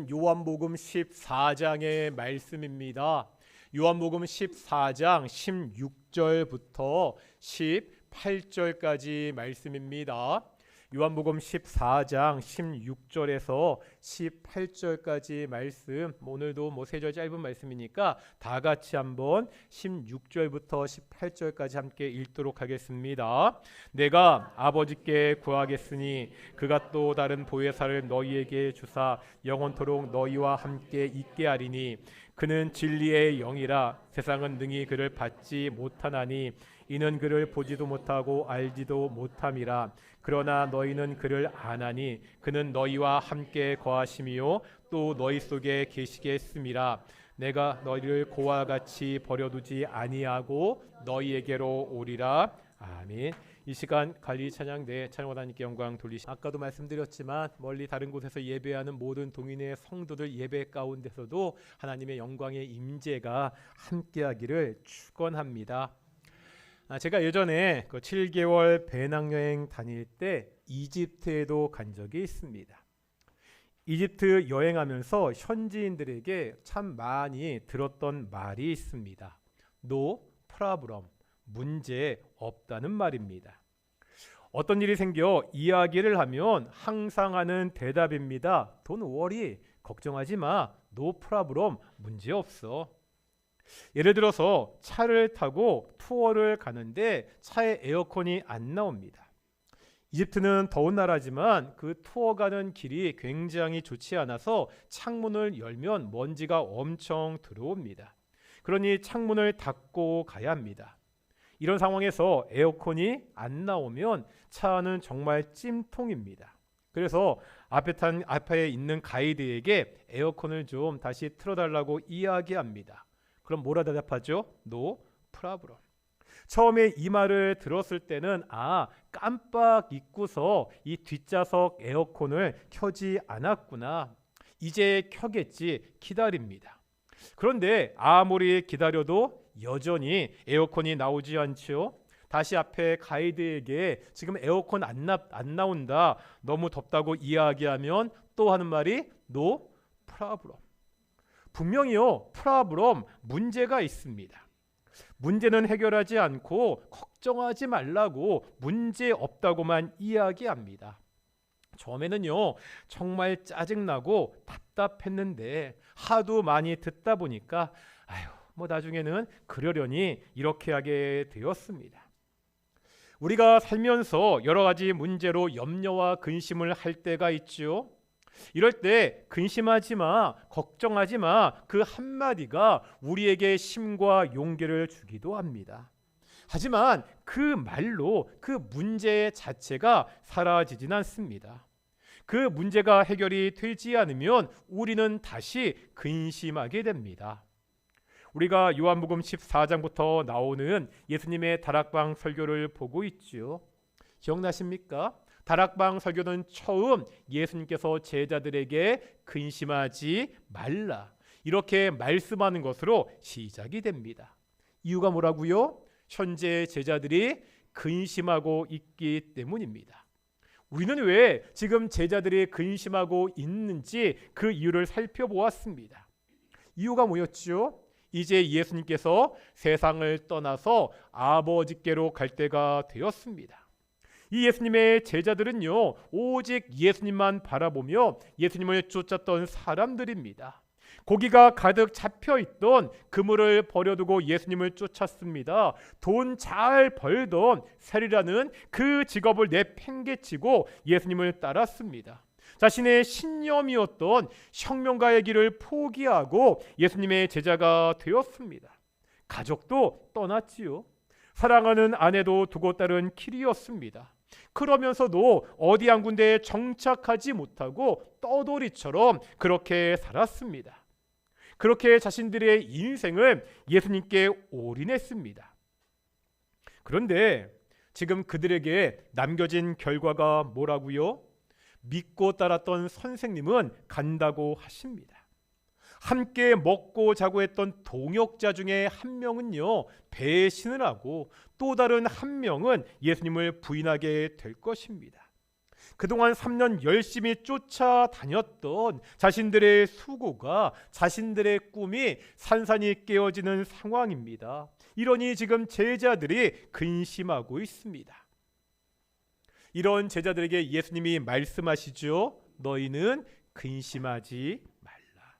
요한복음 14장의 말씀입니다. 요한복음 14장 16절부터 18절까지 말씀입니다. 요한복음 14장 16절에서 18절까지 말씀, 오늘도 3절 짧은 말씀이니까 다 같이 한번 16절부터 18절까지 함께 읽도록 하겠습니다. 내가 아버지께 구하겠으니 그가 또 다른 보혜사를 너희에게 주사 영원토록 너희와 함께 있게 하리니 그는 진리의 영이라. 세상은 능히 그를 받지 못하나니 이는 그를 보지도 못하고 알지도 못함이라. 그러나 너희는 그를 아나니 그는 너희와 함께 거하심이요 또 너희 속에 계시겠음이라. 내가 너희를 고와 같이 버려두지 아니하고 너희에게로 오리라. 아멘. 이 시간 관리 찬양 찬양원 하나님께 영광 돌리시. 아까도 말씀드렸지만 멀리 다른 곳에서 예배하는 모든 동인의 성도들 예배 가운데서도 하나님의 영광의 임재가 함께하기를 축원합니다. 제가 예전에 7개월 배낭여행 다닐 때 이집트에도 간 적이 있습니다. 이집트 여행하면서 현지인들에게 참 많이 들었던 말이 있습니다. No problem, 문제 없다는 말입니다. 어떤 일이 생겨 이야기를 하면 항상 하는 대답입니다. Don't worry, 걱정하지 마. No problem, 문제 없어. 예를 들어서 차를 타고 투어를 가는데 차에 에어컨이 안 나옵니다. 이집트는 더운 나라지만 그 투어 가는 길이 굉장히 좋지 않아서 창문을 열면 먼지가 엄청 들어옵니다. 그러니 창문을 닫고 가야 합니다. 이런 상황에서 에어컨이 안 나오면 차 안은 정말 찜통입니다. 그래서 앞에 있는 가이드에게 에어컨을 좀 다시 틀어달라고 이야기합니다. 그럼 뭐라 대답하죠? No problem. 처음에 이 말을 들었을 때는 깜빡 잊고서 이 뒷좌석 에어컨을 켜지 않았구나. 이제 켜겠지 기다립니다. 그런데 아무리 기다려도 여전히 에어컨이 나오지 않죠. 다시 앞에 가이드에게 지금 에어컨 안 나온다. 너무 덥다고 이야기하면 또 하는 말이 No problem. 분명히요, 프라브럼, 문제가 있습니다. 문제는 해결하지 않고 걱정하지 말라고 문제 없다고만 이야기합니다. 처음에는요, 정말 짜증나고 답답했는데 하도 많이 듣다 보니까 나중에는 그러려니 이렇게 하게 되었습니다. 우리가 살면서 여러 가지 문제로 염려와 근심을 할 때가 있죠. 이럴 때 근심하지 마, 걱정하지 마, 그 한마디가 우리에게 힘과 용기를 주기도 합니다. 하지만 그 말로 그 문제 자체가 사라지진 않습니다. 그 문제가 해결이 되지 않으면 우리는 다시 근심하게 됩니다. 우리가 요한복음 14장부터 나오는 예수님의 다락방 설교를 보고 있죠. 기억나십니까? 다락방 설교는 처음 예수님께서 제자들에게 근심하지 말라 이렇게 말씀하는 것으로 시작이 됩니다. 이유가 뭐라고요? 현재 제자들이 근심하고 있기 때문입니다. 우리는 왜 지금 제자들이 근심하고 있는지 그 이유를 살펴보았습니다. 이유가 뭐였죠? 이제 예수님께서 세상을 떠나서 아버지께로 갈 때가 되었습니다. 이 예수님의 제자들은요, 오직 예수님만 바라보며 예수님을 쫓았던 사람들입니다. 고기가 가득 잡혀있던 그물을 버려두고 예수님을 쫓았습니다. 돈 잘 벌던 세리라는 그 직업을 내팽개치고 예수님을 따랐습니다. 자신의 신념이었던 혁명가의 길을 포기하고 예수님의 제자가 되었습니다. 가족도 떠났지요. 사랑하는 아내도 두고 따른 길이었습니다. 그러면서도 어디 한 군데에 정착하지 못하고 떠돌이처럼 그렇게 살았습니다. 그렇게 자신들의 인생을 예수님께 올인했습니다. 그런데 지금 그들에게 남겨진 결과가 뭐라고요? 믿고 따랐던 선생님은 간다고 하십니다. 함께 먹고 자고 했던 동역자 중에 한 명은요, 배신을 하고 또 다른 한 명은 예수님을 부인하게 될 것입니다. 그동안 3년 열심히 쫓아다녔던 자신들의 수고가, 자신들의 꿈이 산산이 깨어지는 상황입니다. 이러니 지금 제자들이 근심하고 있습니다. 이런 제자들에게 예수님이 말씀하시죠. 너희는 근심하지 말라.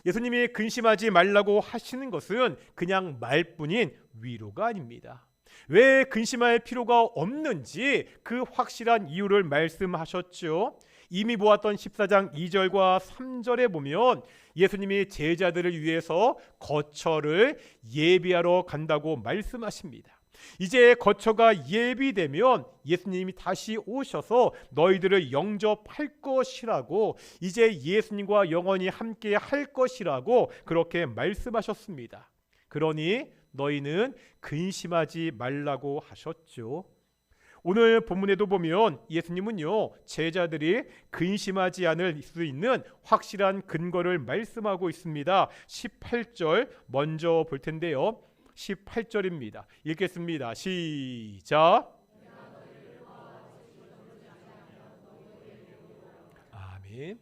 예수님이 근심하지 말라고 하시는 것은 그냥 말뿐인 위로가 아닙니다. 왜 근심할 필요가 없는지 그 확실한 이유를 말씀하셨죠. 이미 보았던 14장 2절과 3절에 보면 예수님이 제자들을 위해서 거처를 예비하러 간다고 말씀하십니다. 이제 거처가 예비되면 예수님이 다시 오셔서 너희들을 영접할 것이라고, 이제 예수님과 영원히 함께 할 것이라고 그렇게 말씀하셨습니다. 그러니 너희는 근심하지 말라고 하셨죠. 오늘 본문에도 보면 예수님은요, 제자들이 근심하지 않을 수 있는 확실한 근거를 말씀하고 있습니다. 18절 먼저 볼 텐데요. 18절입니다. 읽겠습니다. 시작. 아멘.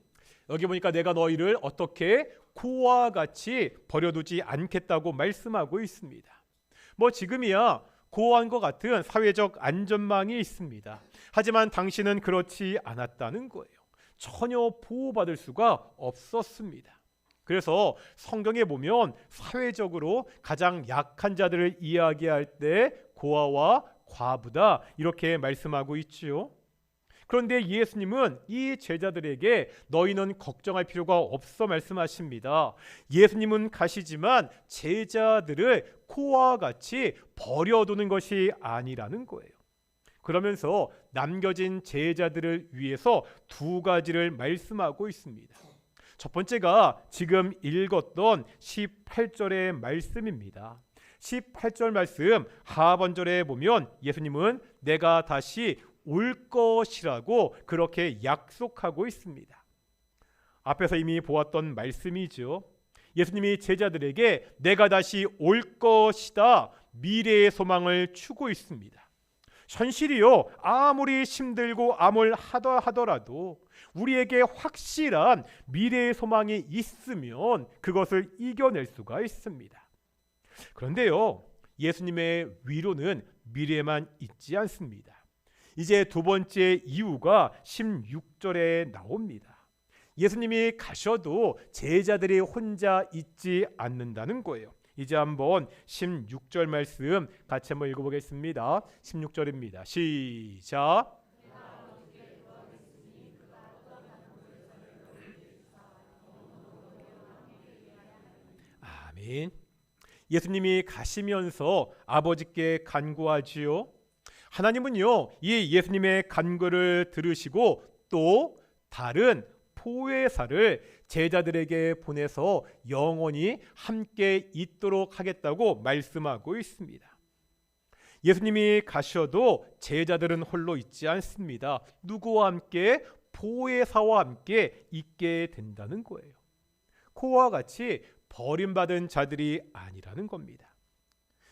여기 보니까 내가 너희를 어떻게 고와 같이 버려두지 않겠다고 말씀하고 있습니다. 뭐 지금이야 고아한 것 같은 사회적 안전망이 있습니다. 하지만 당신은 그렇지 않았다는 거예요. 전혀 보호받을 수가 없었습니다. 그래서 성경에 보면 사회적으로 가장 약한 자들을 이야기할 때 고아와 과부다 이렇게 말씀하고 있지요. 그런데 예수님은 이 제자들에게 너희는 걱정할 필요가 없어 말씀하십니다. 예수님은 가시지만 제자들을 코와 같이 버려두는 것이 아니라는 거예요. 그러면서 남겨진 제자들을 위해서 두 가지를 말씀하고 있습니다. 첫 번째가 지금 읽었던 18절의 말씀입니다. 18절 말씀 하반절에 보면 예수님은 내가 다시 올 것이라고 그렇게 약속하고 있습니다. 앞에서 이미 보았던 말씀이죠. 예수님이 제자들에게 내가 다시 올 것이다 미래의 소망을 주고 있습니다. 현실이요 아무리 힘들고 암울하다 하더라도 우리에게 확실한 미래의 소망이 있으면 그것을 이겨낼 수가 있습니다. 그런데요 예수님의 위로는 미래에만 있지 않습니다. 이제 두 번째 이유가 16절에 나옵니다. 예수님이 가셔도 제자들이 혼자 있지 않는다는 거예요. 이제 한번 16절 말씀 같이 한번 읽어보겠습니다. 16절입니다. 시작. 아멘. 예수님이 가시면서 아버지께 간구하지요. 하나님은요 이 예수님의 간구를 들으시고 또 다른 보혜사를 제자들에게 보내서 영원히 함께 있도록 하겠다고 말씀하고 있습니다. 예수님이 가셔도 제자들은 홀로 있지 않습니다. 누구와 함께? 보혜사와 함께 있게 된다는 거예요. 코와 같이 버림받은 자들이 아니라는 겁니다.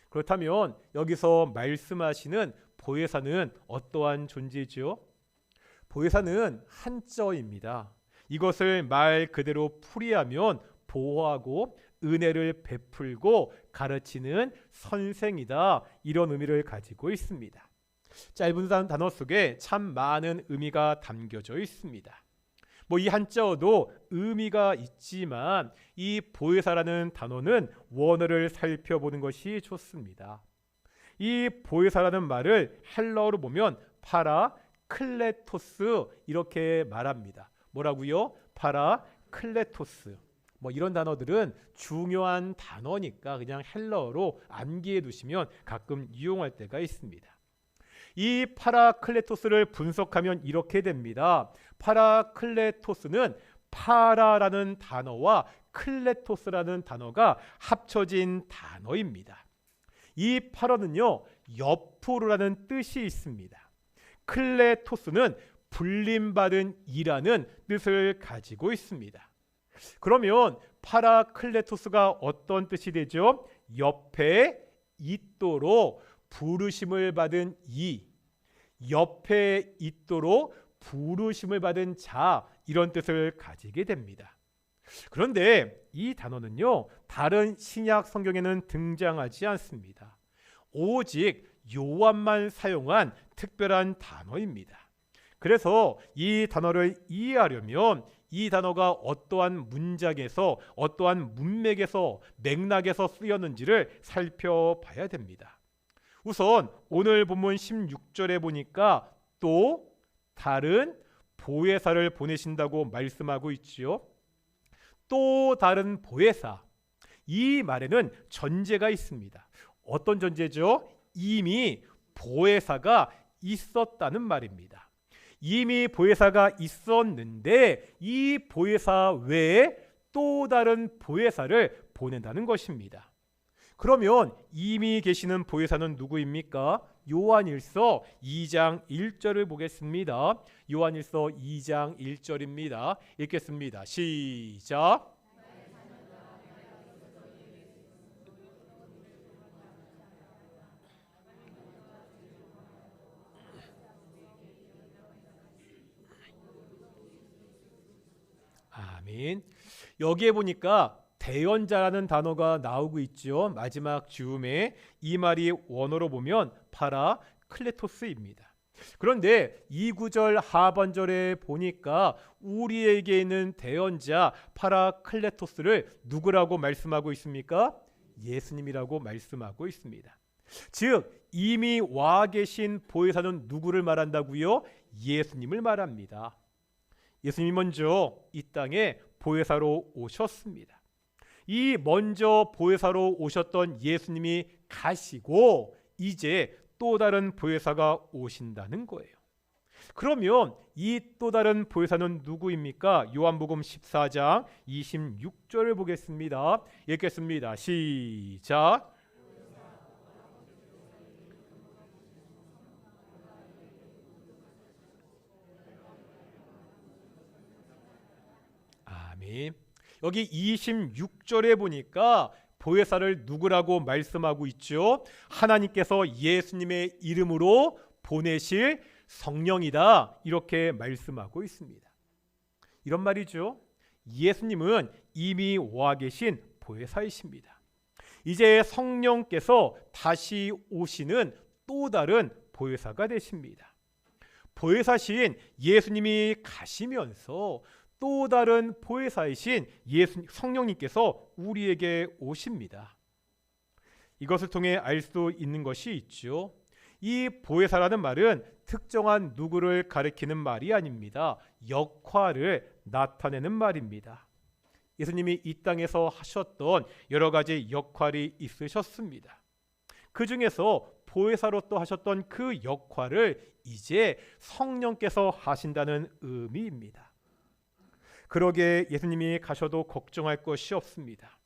그렇다면 여기서 말씀하시는 보혜사는 어떠한 존재죠? 보혜사는 한자어입니다. 이것을 말 그대로 풀이하면 보호하고 은혜를 베풀고 가르치는 선생이다 이런 의미를 가지고 있습니다. 짧은 단어 속에 참 많은 의미가 담겨져 있습니다. 이 한자어도 의미가 있지만 이 보혜사라는 단어는 원어를 살펴보는 것이 좋습니다. 이 보혜사라는 말을 헬라어로 보면 파라클레토스 이렇게 말합니다. 뭐라고요? 파라클레토스. 이런 단어들은 중요한 단어니까 그냥 헬라어로 암기해 두시면 가끔 이용할 때가 있습니다. 이 파라클레토스를 분석하면 이렇게 됩니다. 파라클레토스는 파라라는 단어와 클레토스라는 단어가 합쳐진 단어입니다. 이 파라는요 옆으로라는 뜻이 있습니다. 클레토스는 불림받은 이라는 뜻을 가지고 있습니다. 그러면 파라클레토스가 어떤 뜻이 되죠? 옆에 있도록 부르심을 받은 이, 옆에 있도록 부르심을 받은 자, 이런 뜻을 가지게 됩니다. 그런데 이 단어는요, 다른 신약 성경에는 등장하지 않습니다. 오직 요한만 사용한 특별한 단어입니다. 그래서 이 단어를 이해하려면 이 단어가 어떠한 문장에서, 어떠한 문맥에서, 맥락에서 쓰였는지를 살펴봐야 됩니다. 우선 오늘 본문 16절에 보니까 또 다른 보혜사를 보내신다고 말씀하고 있지요. 또 다른 보혜사, 이 말에는 전제가 있습니다. 어떤 전제죠? 이미 보혜사가 있었다는 말입니다. 이미 보혜사가 있었는데 이 보혜사 외에 또 다른 보혜사를 보낸다는 것입니다. 그러면 이미 계시는 보혜사는 누구입니까? 요한일서 2장 1절을 보겠습니다. 요한일서 2장 1절입니다. 읽겠습니다. 시작. 아멘. 여기에 보니까 대언자라는 단어가 나오고 있죠. 마지막 즈음에 이 말이 원어로 보면 파라클레토스입니다. 그런데 이 구절 하반절에 보니까 우리에게 있는 대언자 파라클레토스를 누구라고 말씀하고 있습니까? 예수님이라고 말씀하고 있습니다. 즉 이미 와 계신 보혜사는 누구를 말한다고요? 예수님을 말합니다. 예수님이 먼저 이 땅에 보혜사로 오셨습니다. 이 먼저 보혜사로 오셨던 예수님이 가시고 이제 또 다른 보혜사가 오신다는 거예요. 그러면 이 또 다른 보혜사는 누구입니까? 요한복음 14장 26절을 보겠습니다. 읽겠습니다. 시작. 아멘. 여기 26절에 보니까 보혜사를 누구라고 말씀하고 있죠? 하나님께서 예수님의 이름으로 보내실 성령이다, 이렇게 말씀하고 있습니다. 이런 말이죠. 예수님은 이미 와 계신 보혜사이십니다. 이제 성령께서 다시 오시는 또 다른 보혜사가 되십니다. 보혜사신 예수님이 가시면서 또 다른 보혜사이신 성령님께서 우리에게 오십니다. 이것을 통해 알 수 있는 것이 있죠. 이 보혜사라는 말은 특정한 누구를 가리키는 말이 아닙니다. 역할을 나타내는 말입니다. 예수님이 이 땅에서 하셨던 여러 가지 역할이 있으셨습니다. 그 중에서 보혜사로 또 하셨던 그 역할을 이제 성령께서 하신다는 의미입니다. 그러게 예수님이 가셔도 걱정할 것이 없습니다.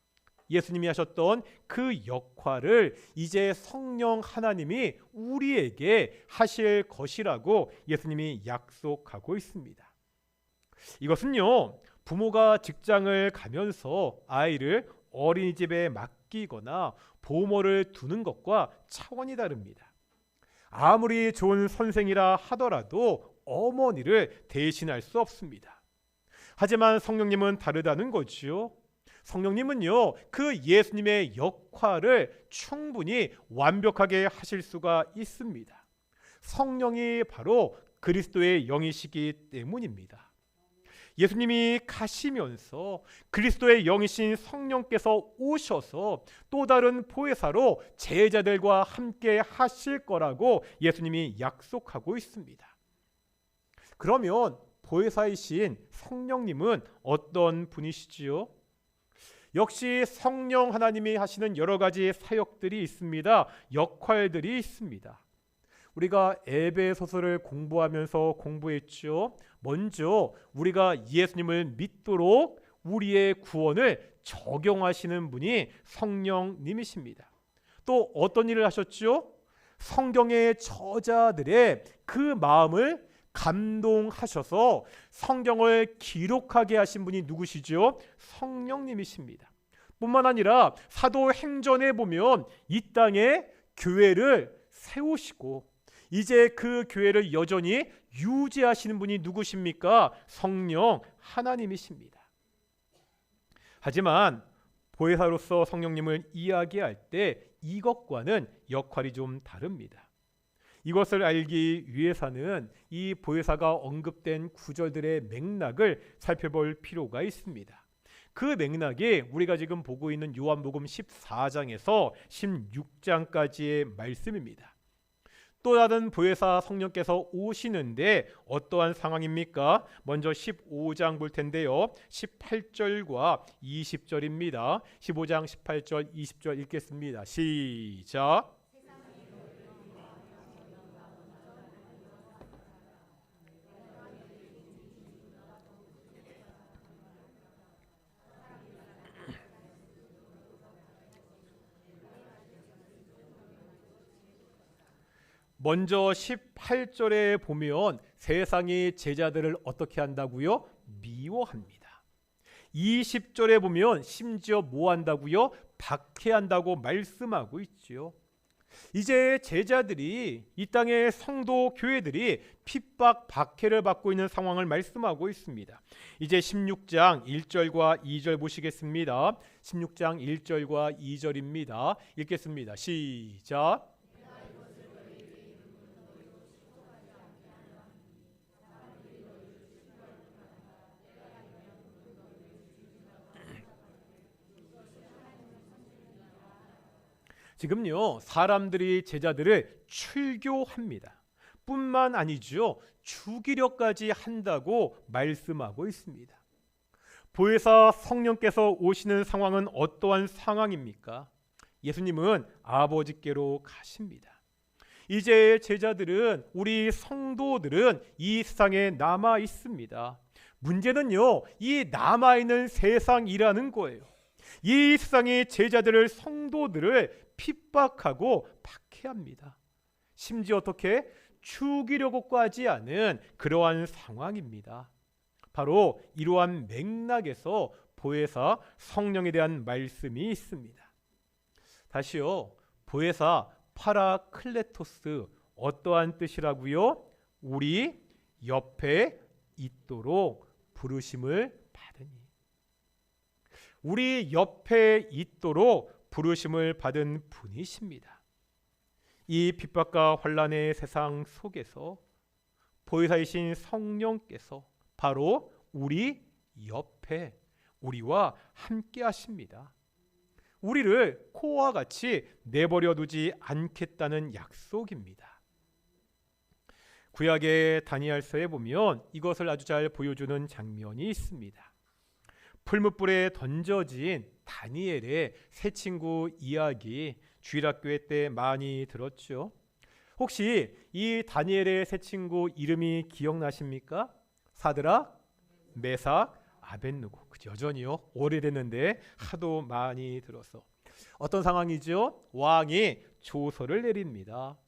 예수님이 하셨던 그 역할을 이제 성령 하나님이 우리에게 하실 것이라고 예수님이 약속하고 있습니다. 이것은요, 부모가 직장을 가면서 아이를 어린이집에 맡기거나 보호모를 두는 것과 차원이 다릅니다. 아무리 좋은 선생이라 하더라도 어머니를 대신할 수 없습니다. 하지만 성령님은 다르다는 거지요. 성령님은요, 그 예수님의 역할을 충분히 완벽하게 하실 수가 있습니다. 성령이 바로 그리스도의 영이시기 때문입니다. 예수님이 가시면서 그리스도의 영이신 성령께서 오셔서 또 다른 보혜사로 제자들과 함께 하실 거라고 예수님이 약속하고 있습니다. 그러면 보혜사이신 성령님은 어떤 분이시지요? 역시 성령 하나님이 하시는 여러 가지 사역들이 있습니다. 역할들이 있습니다. 우리가 에베소서를 공부하면서 공부했죠. 먼저 우리가 예수님을 믿도록 우리의 구원을 적용하시는 분이 성령님이십니다. 또 어떤 일을 하셨죠? 성경의 저자들의 그 마음을 감동하셔서 성경을 기록하게 하신 분이 누구시죠? 성령님이십니다. 뿐만 아니라 사도행전에 보면 이 땅에 교회를 세우시고 이제 그 교회를 여전히 유지하시는 분이 누구십니까? 성령 하나님이십니다. 하지만 보혜사로서 성령님을 이야기할 때 이것과는 역할이 좀 다릅니다. 이것을 알기 위해서는 이 보혜사가 언급된 구절들의 맥락을 살펴볼 필요가 있습니다. 그 맥락이 우리가 지금 보고 있는 요한복음 14장에서 16장까지의 말씀입니다. 또 다른 보혜사 성령께서 오시는데 어떠한 상황입니까? 먼저 15장 볼 텐데요. 18절과 20절입니다. 15장 18절 20절 읽겠습니다. 시작. 먼저 18절에 보면 세상이 제자들을 어떻게 한다고요? 미워합니다. 20절에 보면 심지어 뭐 한다고요? 박해한다고 말씀하고 있죠. 이제 제자들이 이 땅의 성도 교회들이 핍박 박해를 받고 있는 상황을 말씀하고 있습니다. 이제 16장 1절과 2절 보시겠습니다. 16장 1절과 2절입니다. 읽겠습니다. 시작. 지금요, 사람들이 제자들을 출교합니다. 뿐만 아니죠, 죽이려까지 한다고 말씀하고 있습니다. 보혜사 성령께서 오시는 상황은 어떠한 상황입니까? 예수님은 아버지께로 가십니다. 이제 제자들은, 우리 성도들은 이 세상에 남아 있습니다. 문제는요, 이 남아있는 세상이라는 거예요. 이 세상이 제자들을, 성도들을 핍박하고 박해합니다. 심지어 어떻게? 죽이려고까지 하는 그러한 상황입니다. 바로 이러한 맥락에서 보혜사 성령에 대한 말씀이 있습니다. 다시요, 보혜사 파라클레토스, 어떠한 뜻이라고요? 우리 옆에 있도록 부르심을 받으니. 우리 옆에 있도록 부르심을 받은 분이십니다. 이 핍박과 환난의 세상 속에서 보혜사이신 성령께서 바로 우리 옆에, 우리와 함께 하십니다. 우리를 코와 같이 내버려 두지 않겠다는 약속입니다. 구약의 다니엘서에 보면 이것을 아주 잘 보여주는 장면이 있습니다. 풀무불에 던져진 다니엘의 세 친구 이야기, 주일학교회 때 많이 들었죠. 혹시 이 다니엘의 세 친구 이름이 기억나십니까? 사드락, 메삭, 아벳느고. 여전히요, 오래됐는데 하도 많이 들어서. 어떤 상황이죠? 왕이 조서를 내립니다.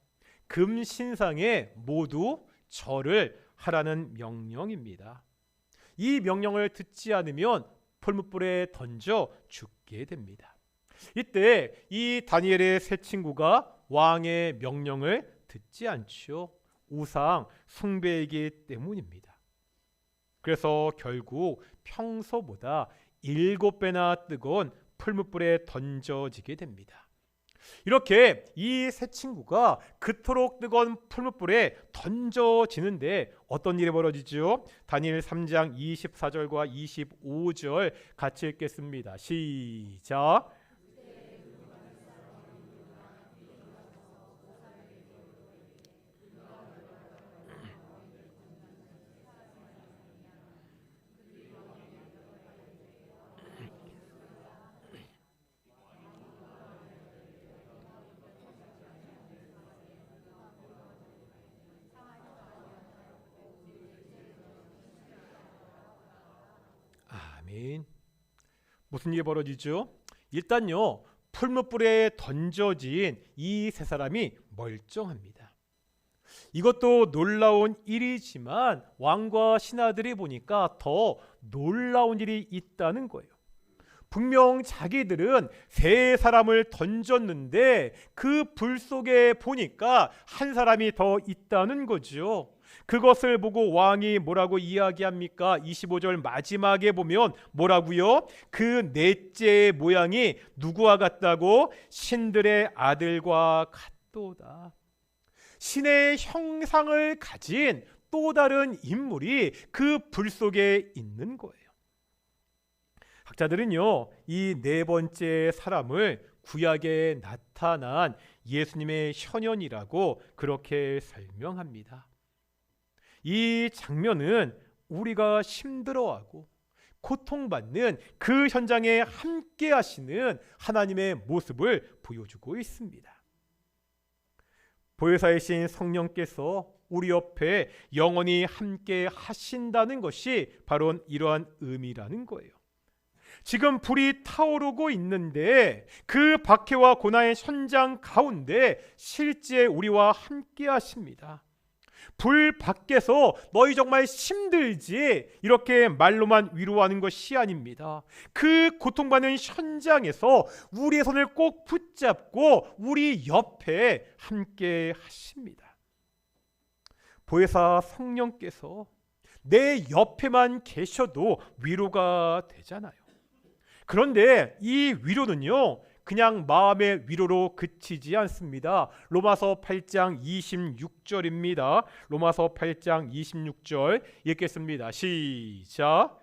금신상에 모두 절을 하라는 명령입니다. 이 명령을 듣지 않으면 풀무불에 던져 죽게 됩니다. 이때 이 다니엘의 세 친구가 왕의 명령을 듣지 않죠. 우상 숭배이기 때문입니다. 그래서 결국 평소보다 7배나 뜨거운 풀무불에 던져지게 됩니다. 이렇게 이 세 친구가 그토록 뜨거운 풀무불에 던져지는데 어떤 일이 벌어지죠? 다니엘 3장 24절과 25절 같이 읽겠습니다. 시작. 아멘. 무슨 일이 벌어지죠? 일단요, 풀무불에 던져진 이 세 사람이 멀쩡합니다. 이것도 놀라운 일이지만 왕과 신하들이 보니까 더 놀라운 일이 있다는 거예요. 분명 자기들은 세 사람을 던졌는데 그 불 속에 보니까 한 사람이 더 있다는 거죠. 그것을 보고 왕이 뭐라고 이야기합니까? 25절 마지막에 보면 뭐라고요? 그 넷째의 모양이 누구와 같다고? 신들의 아들과 같도다. 신의 형상을 가진 또 다른 인물이 그 불 속에 있는 거예요. 학자들은요, 이 네 번째 사람을 구약에 나타난 예수님의 현현이라고 그렇게 설명합니다. 이 장면은 우리가 힘들어하고 고통받는 그 현장에 함께 하시는 하나님의 모습을 보여주고 있습니다. 보혜사이신 성령께서 우리 옆에 영원히 함께 하신다는 것이 바로 이러한 의미라는 거예요. 지금 불이 타오르고 있는데 그 박해와 고난의 현장 가운데 실제 우리와 함께 하십니다. 불 밖에서 너희 정말 힘들지 이렇게 말로만 위로하는 것이 아닙니다. 그 고통받는 현장에서 우리의 손을 꼭 붙잡고 우리 옆에 함께 하십니다. 보혜사 성령께서 내 옆에만 계셔도 위로가 되잖아요. 그런데 이 위로는요, 그냥 마음의 위로로 그치지 않습니다. 로마서 8장 26절입니다. 로마서 8장 26절 읽겠습니다. 시작.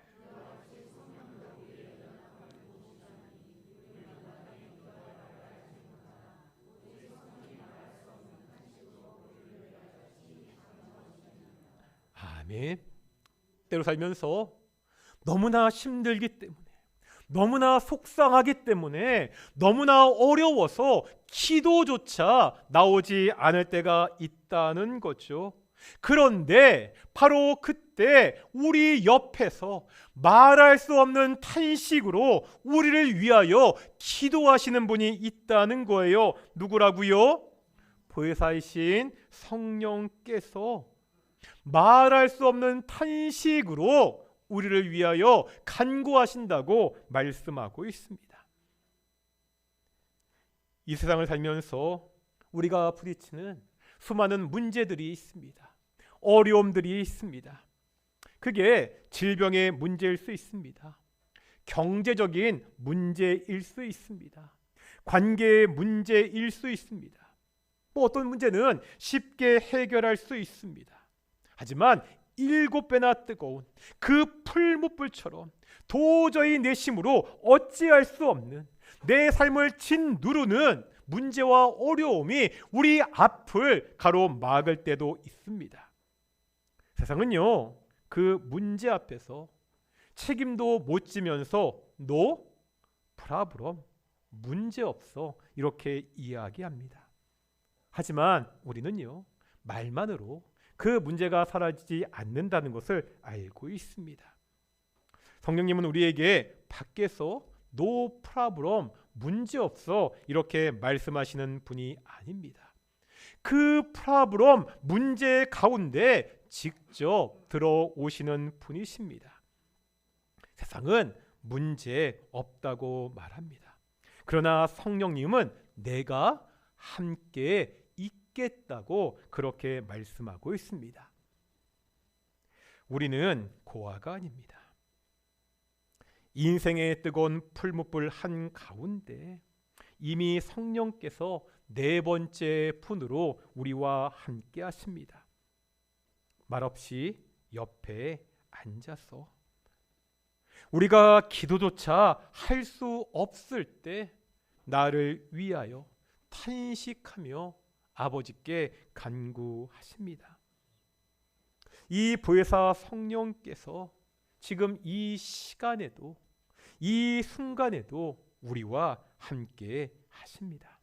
아멘. 때로 살면서 너무나 힘들기 때문에, 너무나 속상하기 때문에, 너무나 어려워서 기도조차 나오지 않을 때가 있다는 거죠. 그런데 바로 그때 우리 옆에서 말할 수 없는 탄식으로 우리를 위하여 기도하시는 분이 있다는 거예요. 누구라고요? 보혜사이신 성령께서 말할 수 없는 탄식으로 우리를 위하여 간구하신다고 말씀하고 있습니다. 이 세상을 살면서 우리가 부딪히는 수많은 문제들이 있습니다. 어려움들이 있습니다. 그게 질병의 문제일 수 있습니다. 경제적인 문제일 수 있습니다. 관계의 문제일 수 있습니다. 어떤 문제는 쉽게 해결할 수 있습니다. 하지만 7배나 뜨거운 그 풀무불처럼 도저히 내 힘으로 어찌할 수 없는 내 삶을 짓누르는 문제와 어려움이 우리 앞을 가로막을 때도 있습니다. 세상은요, 그 문제 앞에서 책임도 못 지면서 no problem, 문제 없어 이렇게 이야기합니다. 하지만 우리는요, 말만으로 그 문제가 사라지지 않는다는 것을 알고 있습니다. 성령님은 우리에게 밖에서 no problem, 문제 없어 이렇게 말씀하시는 분이 아닙니다. 그 problem, 문제 가운데 직접 들어오시는 분이십니다. 세상은 문제 없다고 말합니다. 그러나 성령님은 내가 함께 있겠다고 그렇게 말씀하고 있습니다. 우리는 고아가 아닙니다. 인생의 뜨거운 풀무불 한가운데 이미 성령께서 네 번째 분으로 우리와 함께 하십니다. 말없이 옆에 앉아서 우리가 기도조차 할 수 없을 때 나를 위하여 탄식하며 아버지께 간구하십니다. 이 보혜사 성령께서 지금 이 시간에도, 이 순간에도 우리와 함께 하십니다.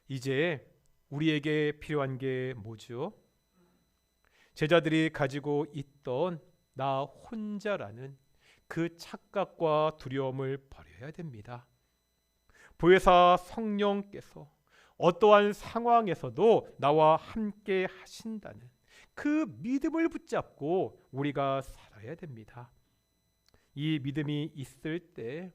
이제 우리에게 필요한 게 뭐죠? 제자들이 가지고 있던 나 혼자라는 그 착각과 두려움을 버려야 됩니다. 보혜사 성령께서 어떠한 상황에서도 나와 함께 하신다는 그 믿음을 붙잡고 우리가 살아야 됩니다. 이 믿음이 있을 때,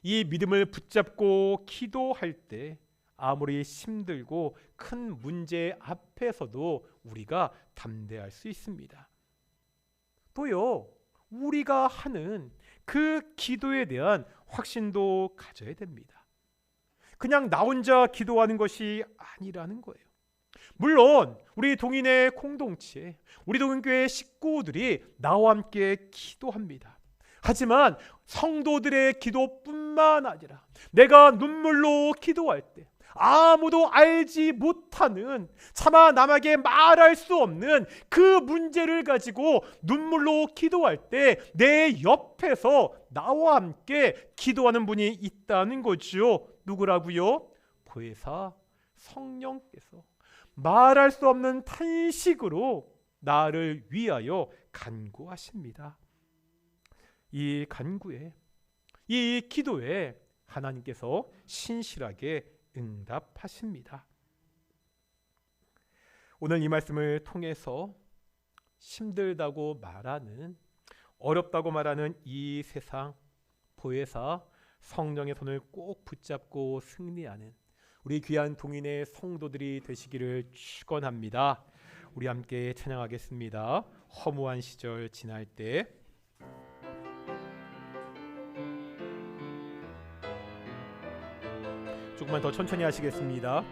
이 믿음을 붙잡고 기도할 때 아무리 힘들고 큰 문제 앞에서도 우리가 담대할 수 있습니다. 또요, 우리가 하는 그 기도에 대한 확신도 가져야 됩니다. 그냥 나 혼자 기도하는 것이 아니라는 거예요. 물론 우리 동인의 공동체, 우리 동인교회 식구들이 나와 함께 기도합니다. 하지만 성도들의 기도뿐만 아니라 내가 눈물로 기도할 때 아무도 알지 못하는, 차마 남에게 말할 수 없는 그 문제를 가지고 눈물로 기도할 때 내 옆에서 나와 함께 기도하는 분이 있다는 거죠. 누구라고요? 보혜사 성령께서 말할 수 없는 탄식으로 나를 위하여 간구하십니다. 이 간구에, 이 기도에 하나님께서 신실하게 응답하십니다. 오늘 이 말씀을 통해서 힘들다고 말하는, 어렵다고 말하는 이 세상, 보혜사 성령의 손을 꼭 붙잡고 승리하는 우리 귀한 동인의 성도들이 되시기를 축원합니다. 우리 함께 찬양하겠습니다. 허무한 시절 지날 때. 조금만 더 천천히 하시겠습니다.